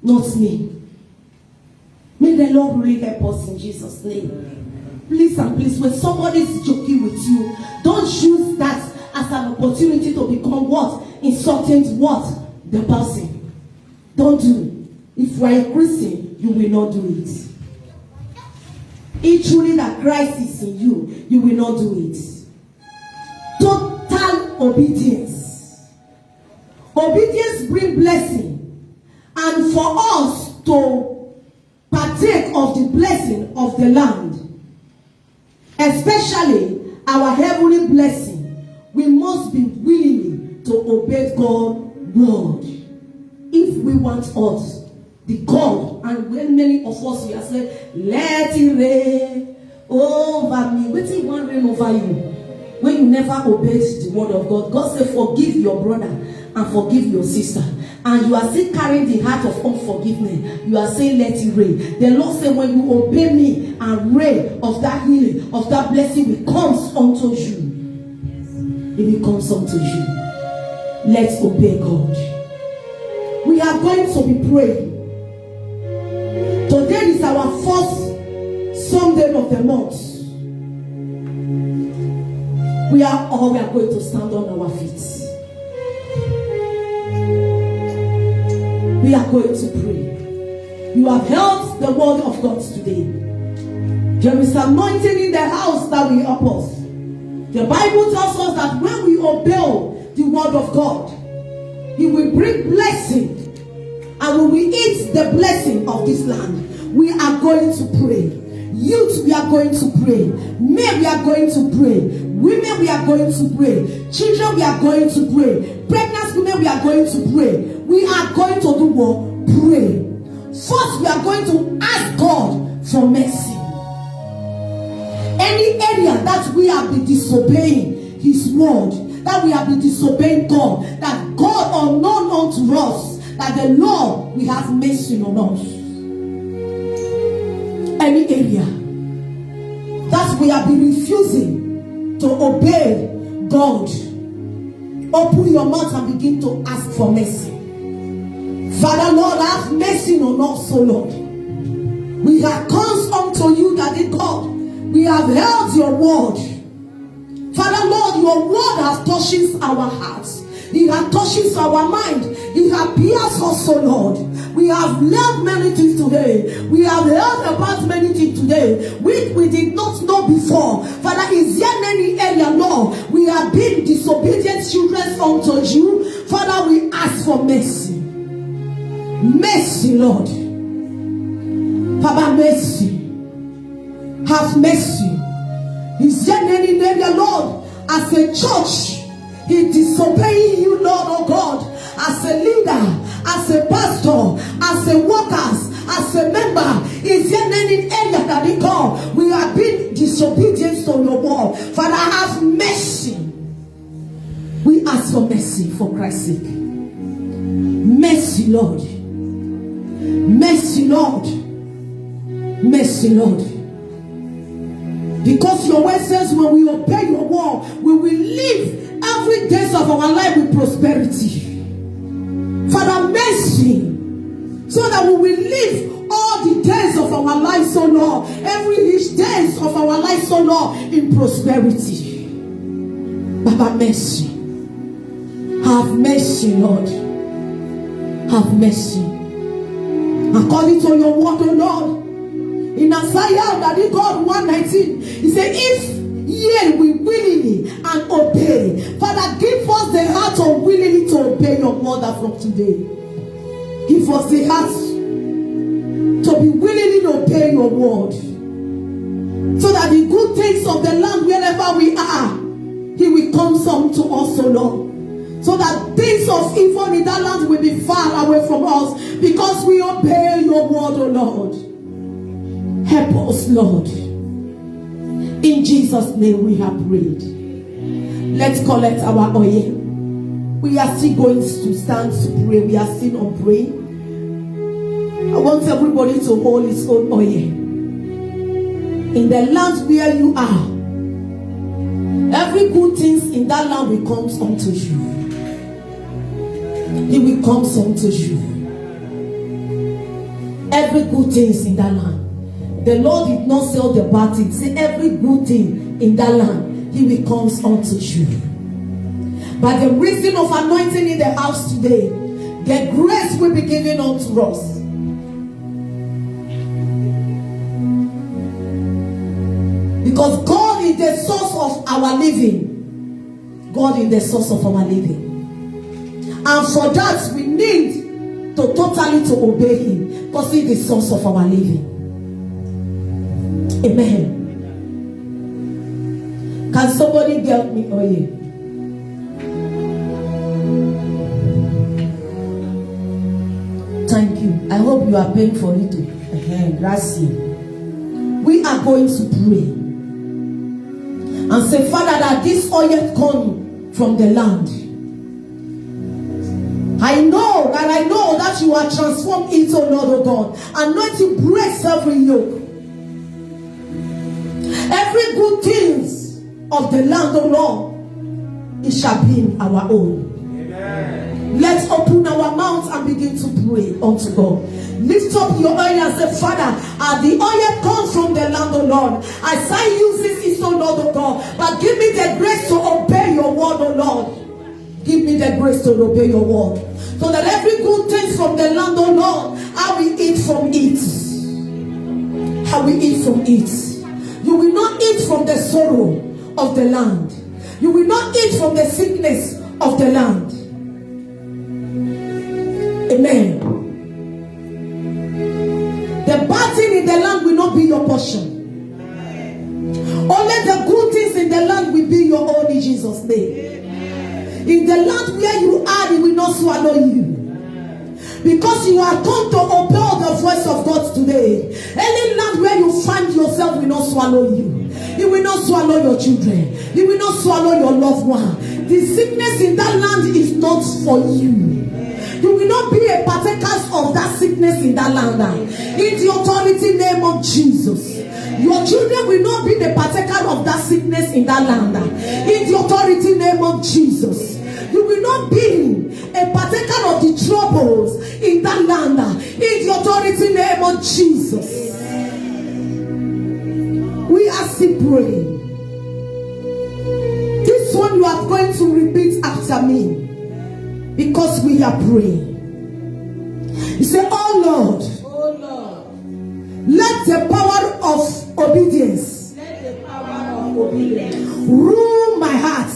not me. May the Lord really help us in Jesus' name. Please and please, when somebody is joking with you, don't use that as an opportunity to become what? Insulting what? The person. Don't do it. If you are a Christian, you will not do it. If truly that Christ is in you, you will not do it. Total obedience. Obedience brings blessing. And for us to partake of the blessing of the land, especially our heavenly blessing, we must be willing to obey God's word. If we want us, the God, and when many of us we are saying, let it rain over me. What if one rain over you? When you never obeyed the word of God, God said, forgive your brother and forgive your sister. And you are still carrying the heart of unforgiveness. You are saying, let it rain. The Lord said, when you obey me, and rain of that healing, of that blessing will comes unto you. It will comes unto you. Let's obey God. We are going to be praying. Today is our first Sunday of the month. We are going to stand on our feet. We are going to pray. You have heard the word of God today. There is anointing in the house that will help us. The Bible tells us that when we obey the word of God, He will bring blessing, and we will eat the blessing of this land. We are going to pray. Youth, we are going to pray. Men, we are going to pray. Women, we are going to pray. Children, we are going to pray. Pregnant women, we are going to pray. We are going to do what? Pray. First, we are going to ask God for mercy. Any area that we have been disobeying His word, that we have been disobeying God, that God unknown unto us, that the Lord will have mercy on us. Any area that we have been refusing to obey God, open your mouth and begin to ask for mercy. Father, Lord, have mercy on us, O Lord. We have come unto you, Daddy God. We have heard your word. Father, Lord, your word has touched our hearts. It has touched our mind. It has pierced us, O Lord. We have learned many things today. We have heard about many things today which we did not know before. Father, is there any area, Lord, we have been disobedient children unto you? Father, we ask for mercy. Mercy, Lord. Father, mercy. have mercy. Is there any area, Lord, as a church, he disobeying you, Lord, oh God, as a leader, as a pastor, as a workers, as a member? Is there any area that he call we have been disobedient to your word? Father, have mercy. We ask for mercy for Christ's sake. Mercy, Lord. Mercy, Lord. Mercy, Lord. Because your word says when we obey your word, we will live every day of our life with prosperity. Father, mercy, so that we will live all the days of our lives, so Lord, each days of our lives, so Lord, in prosperity. Baba, mercy. Have mercy, Lord. Have mercy. According to your word, O Lord, in Isaiah, that is God 1:19, he said, if ye we willingly and obey, Father, give us the heart of willingly to obey your mother from today. Give us the heart to be willingly to obey your word, so that the good things of the land wherever we are, he will come some to us, O Lord. So that things of evil in that land will be far away from us, because we obey your word, O Lord. Help us, Lord. In Jesus' name we have prayed. Let's collect our oil. We are still going to stand to pray. We are still on praying. I want everybody to hold his own oil. In the land where you are, every good thing in that land will come unto you. He will come unto you. Every good thing in that land. The Lord did not sell the bad thing. Say every good thing in that land, he will come unto you. By the reason of anointing in the house today, the grace will be given unto us. Because God is the source of our living. God is the source of our living. And for that, we need to totally to obey him, because he is the source of our living. Amen. Can somebody get me oil? Thank you. I hope you are paying for it too. Gracias. We are going to pray and say, Father, that this oil come from the land. I know that you are transformed into Lord, oh God. Anointing breaks every yoke. Every good things of the land, oh Lord, it shall be our own. Amen. Let's open our mouths and begin to pray unto God. Lift up your oil and say, Father, the oil comes from the land, oh Lord. As I use this, oh Lord, oh God, but give me the grace to obey your word, oh Lord. Give me the grace to obey your word, so that every good thing from the land, oh Lord, I will eat from it. I will eat from it. You will not eat from the sorrow of the land. You will not eat from the sickness of the land. Amen. The bad thing in the land will not be your portion. Only the good things in the land will be your own, in Jesus' name. In the land where you are, it will not swallow you. Because you are come to obey the voice of God today. Any land where you find yourself will not swallow you. It will not swallow your children. It will not swallow your loved one. The sickness in that land is not for you. You will not be a partaker of that sickness in that land. In the authority name of Jesus. Your children will not be the partaker of that sickness in that land. In the authority name of Jesus. You will not be a partaker of the troubles in that land. In the authority name of Jesus. We are still praying. This one you are going to repeat after me, because we are praying. You say, oh Lord, let the power of obedience, rule my heart.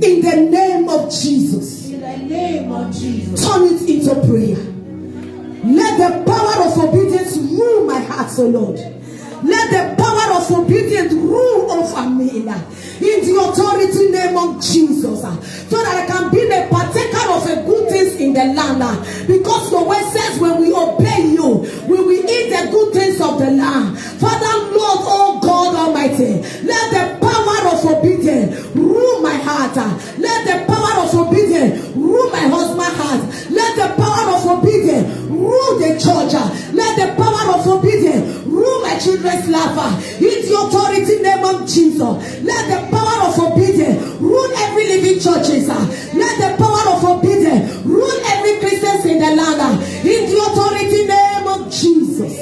In the name of Jesus. Turn it into prayer. Let the power of obedience rule my heart, O Lord. Let the power of obedience rule over me. In the authority name of Jesus. So that I can be a partaker of the good things in the land. Because your word says when we obey you, we will eat the good things of the land. Father, Lord, oh God Almighty, let the power of obedience rule my heart. Let the power of obedience rule my husband's heart. Let the power of obedience rule the church. Let the power of obedience rule my children's life. In the authority name of Jesus. Let the power of obedience rule every living churches. Let the power of obedience rule every Christian in the land. In the authority name of Jesus.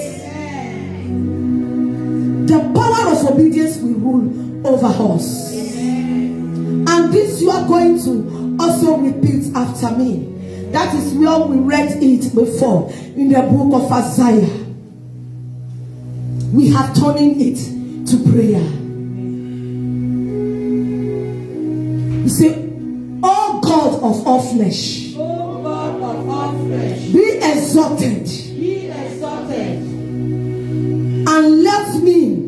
The power of obedience will rule over us. And this you are going to also repeat after me. That is where we read it before in the book of Isaiah. We have turning it to prayer. You say, "Oh God of all flesh, O God of all flesh, be exalted, and let me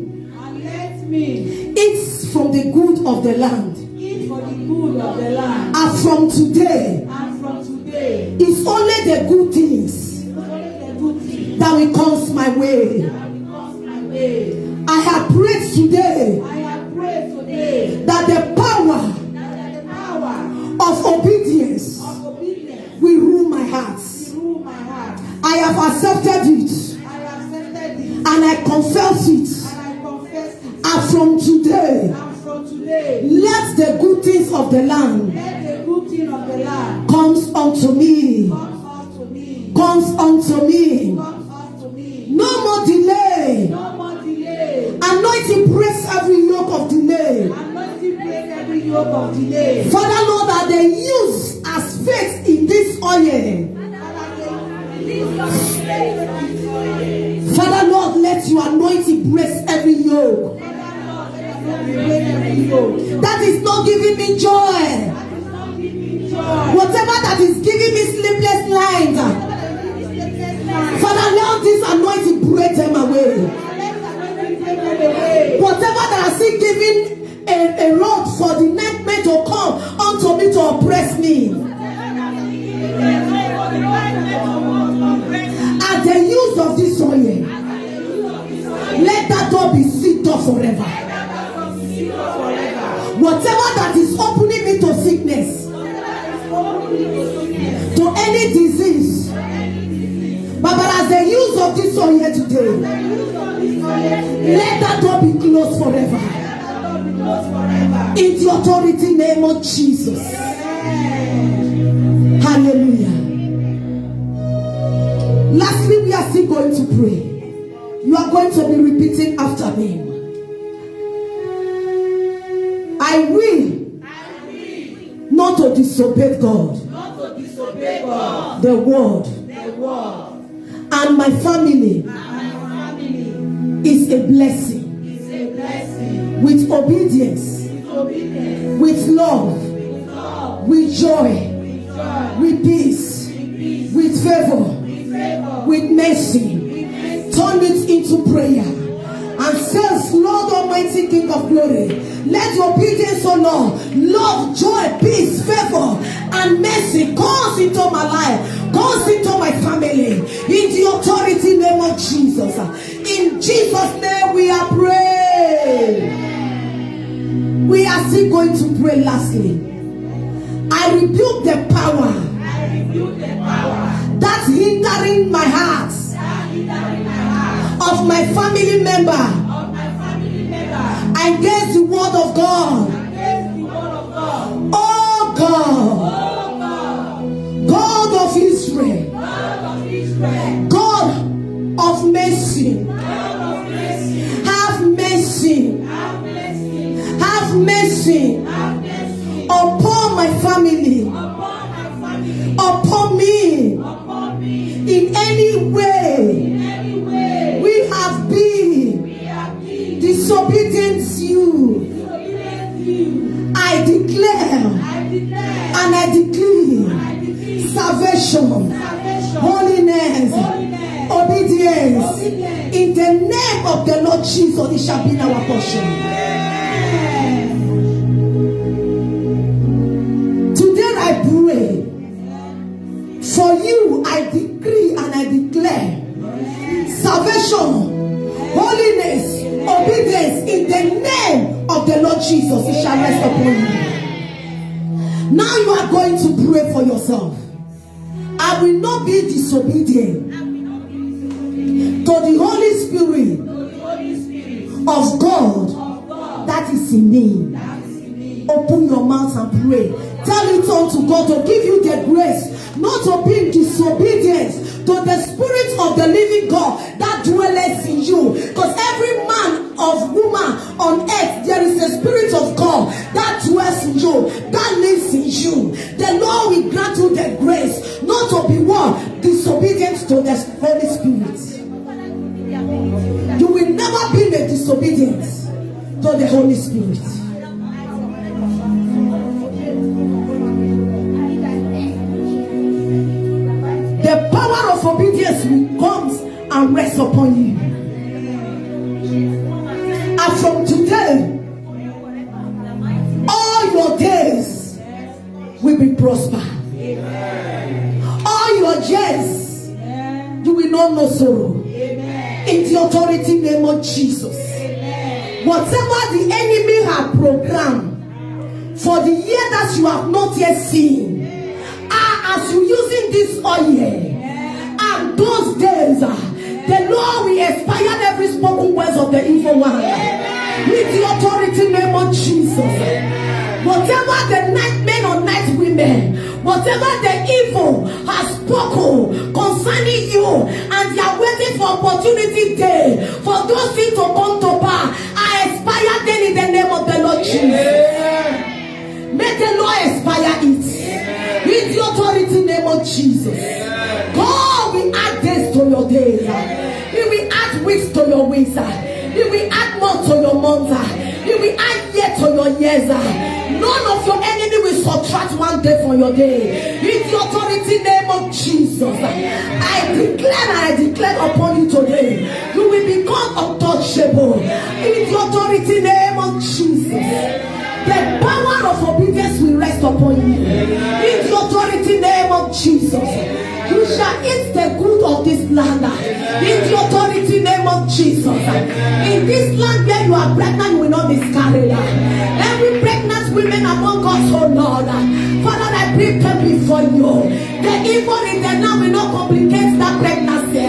eat from the good of the land. eat for the good of the land. And from today, And from today, it's only the good things only the good things that will come my way. that will come my way. I have prayed today I have prayed today that the power that the power of obedience of obedience will rule my heart. rule my heart. I have accepted it I accepted it and I confess it. and I confess it. And from today, And from today, let the good things of the land let the good thing of the land comes unto me. come unto me. Comes unto me. Come unto me. No more delay. No more delay. Anointing breaks every yoke of delay. Anointing break every yoke of delay. Father Lord, that they use as faith in this oil. Father Lord, let your anointing break every yoke. That is not giving me joy. Whatever that is giving me sleepless nights. Father, let this anointing break them away. Whatever that is still giving a road for the nightmare to come unto me to oppress me. At the use of this oil, let that door be sealed up forever. Whatever that is opening me to sickness, to any disease, but as the use of this oil today, let that door be closed forever. In the authority name of Jesus. Hallelujah. Lastly, we are still going to pray. You are going to be repeating after me. I will not to disobey God, the word, and my family is a blessing. With obedience, with love, with joy, with peace, with favor, with mercy. Turn it into prayer and says, Lord Almighty, King of glory, let your obedience, O Lord, love, joy, peace, favor, and mercy comes into my life, comes into my family, in the authority name of Jesus. In Jesus' name we are praying. We are still going to pray lastly. I rebuke the power that's hindering my heart of my family member against the word of God. Oh God, God of Israel, God of mercy, have mercy, have mercy upon my family, upon me. In any way we have been disobedient to you, I declare and I decree salvation, holiness, obedience in the the name of the Lord Jesus, it shall be our portion. Today I pray for you. I decree and I declare salvation, holiness, obedience in the name of the Lord Jesus. It shall rest upon you. Now you are going to pray for yourself. I will not be disobedient to the Holy Spirit of God that is in me. Open your mouth and pray. Tell it unto God to give you the grace not to be disobedient to the Spirit of the living God that dwelleth in you. Because every man of woman on earth, there is a Spirit of God that dwells in you, that lives in you. The Lord will grant you the grace not to be what? Disobedient to the Holy Spirit. You will never be in a disobedience to the Holy Spirit. The power of obedience will come and rest upon you. And from today, all your days will be prosper. All your days, you will not know sorrow. In the authority name of Jesus. Whatever the enemy has programmed for the year that you have not yet seen, as you using this oil, and those days, the Lord will expire every spoken words of the evil one. With the authority name of Jesus. Whatever the night men or night women, whatever the evil has spoken concerning you, and they are waiting for opportunity day for those things to come to pass, I expire them in the name of the Lord Jesus. May the Lord expire it. With the authority name of Jesus. God will add days to your days. He will add weeks to your weeks. He will add months to your months. He will add years to your years. None of your enemy will subtract one day from your day. In the authority name of Jesus, I declare upon you today, you will become untouchable. In the authority name of Jesus, the power of obedience will rest upon you. In the authority name of Jesus, you shall eat the good of this land. In the authority name of Jesus, in this land where you are pregnant, you will not miscarry. Every pregnant woman among us, oh Lord, Father, I prepare before you. The evil in the now will not complicate that pregnancy.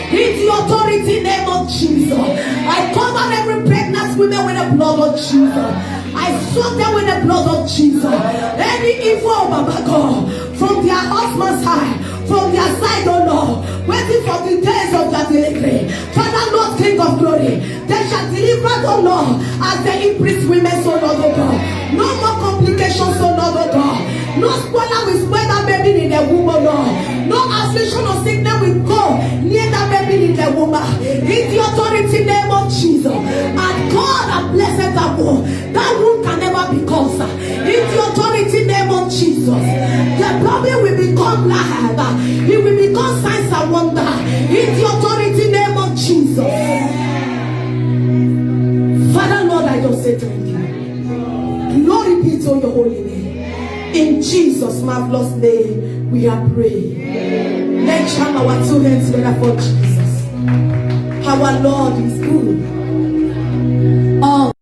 In the authority name of Jesus, I cover every pregnant woman with the blood of Jesus. I soak them with the blood of Jesus. Any evil, Baba God, from their husband's side, from their side, oh Lord, waiting for the days of their delivery. Father, Lord, King of glory, they shall deliver, oh Lord, as the increased women, so Lord, oh God. No more complications, oh Lord, oh God. No spoiler will spoil that baby in the womb, oh Lord. No affliction or sickness will go near that baby in the womb. In the authority name of Jesus. And God has blessed that womb. That womb can never be cursed. In the authority name of Jesus. The baby will become live. It will become signs and wonder. In the authority name of Jesus. Father, Lord, I just say thank you. Glory be to your holy name. In Jesus' marvelous name, we are praying. Let's jam our two hands together for Jesus. Our Lord is good.